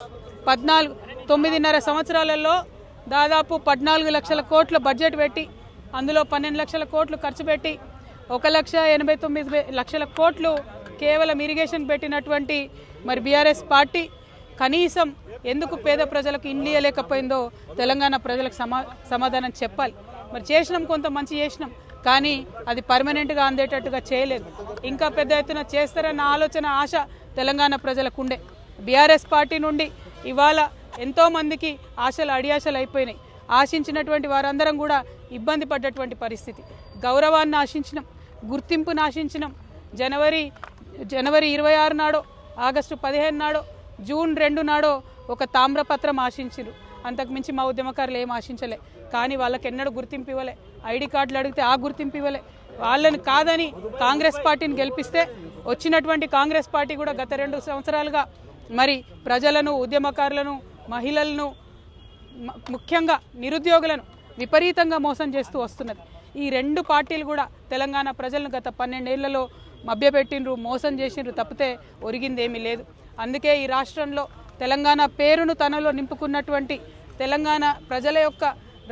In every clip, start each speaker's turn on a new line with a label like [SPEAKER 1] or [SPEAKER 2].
[SPEAKER 1] 9.5 సంవత్సరాలలో దాదాపు 14 లక్షల కోట్ల బడ్జెట్ పెట్టి అందులో 12 లక్షల కోట్లు ఖర్చు పెట్టి 1,89,00,000 కోట్లు కేవలం ఇరిగేషన్ పెట్టినటువంటి మరి బీఆర్ఎస్ పార్టీ కనీసం ఎందుకు పేద ప్రజలకు ఇండ్లు ఇవ్వలేకపోయిందో తెలంగాణ ప్రజలకు సమాధానం చెప్పాలి. మరి చేసినాం, కొంత మంచి చేసినాం, కానీ అది పర్మనెంట్గా అందేటట్టుగా చేయలేదు. ఇంకా పెద్ద ఎత్తున చేస్తారన్న ఆలోచన ఆశ తెలంగాణ ప్రజలకు ఉండే. బీఆర్ఎస్ పార్టీ నుండి ఇవాళ ఎంతోమందికి ఆశలు అడియాశలు అయిపోయినాయి. ఆశించినటువంటి వారందరం కూడా ఇబ్బంది పడ్డటువంటి పరిస్థితి. గౌరవాన్ని ఆశించినాం, గుర్తింపును ఆశించినాం. జనవరి 26 నాడో, ఆగస్టు 15 నాడో, జూన్ 2 నాడో ఒక తామ్రపత్రం ఆశించారు. అంతకుమించి మా ఉద్యమకారులు ఏం ఆశించలే. కానీ వాళ్ళకి ఎన్నడూ గుర్తింపు ఇవ్వలే. ఐడి కార్డులు అడిగితే ఆ గుర్తింపు ఇవ్వలే. వాళ్ళని కాదని కాంగ్రెస్ పార్టీని గెలిపిస్తే వచ్చినటువంటి కాంగ్రెస్ పార్టీ కూడా గత 2 సంవత్సరాలుగా మరి ప్రజలను, ఉద్యమకారులను, మహిళలను, ముఖ్యంగా నిరుద్యోగులను విపరీతంగా మోసం చేస్తూ వస్తున్నది. ఈ 2 పార్టీలు కూడా తెలంగాణ ప్రజలను గత 12 ఏళ్లలో మభ్యపెట్టిండ్రు, మోసం చేసిండ్రు తప్పితే ఒరిగిందేమీ లేదు. అందుకే ఈ రాష్ట్రంలో తెలంగాణ పేరును తనలో నింపుకున్నటువంటి తెలంగాణ ప్రజల యొక్క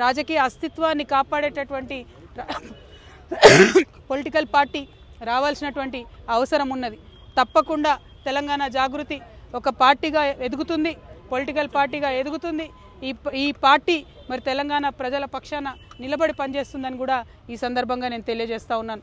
[SPEAKER 1] రాజకీయ అస్తిత్వాన్ని కాపాడేటటువంటి పొలిటికల్ పార్టీ రావాల్సినటువంటి అవసరం ఉన్నది. తప్పకుండా తెలంగాణ జాగృతి ఒక పార్టీగా ఎదుగుతుంది, పొలిటికల్ పార్టీగా ఎదుగుతుంది. ఈ పార్టీ మరి తెలంగాణ ప్రజల పక్షాన నిలబడి పనిచేస్తుందని కూడా ఈ సందర్భంగా నేను తెలియజేస్తా ఉన్నాను.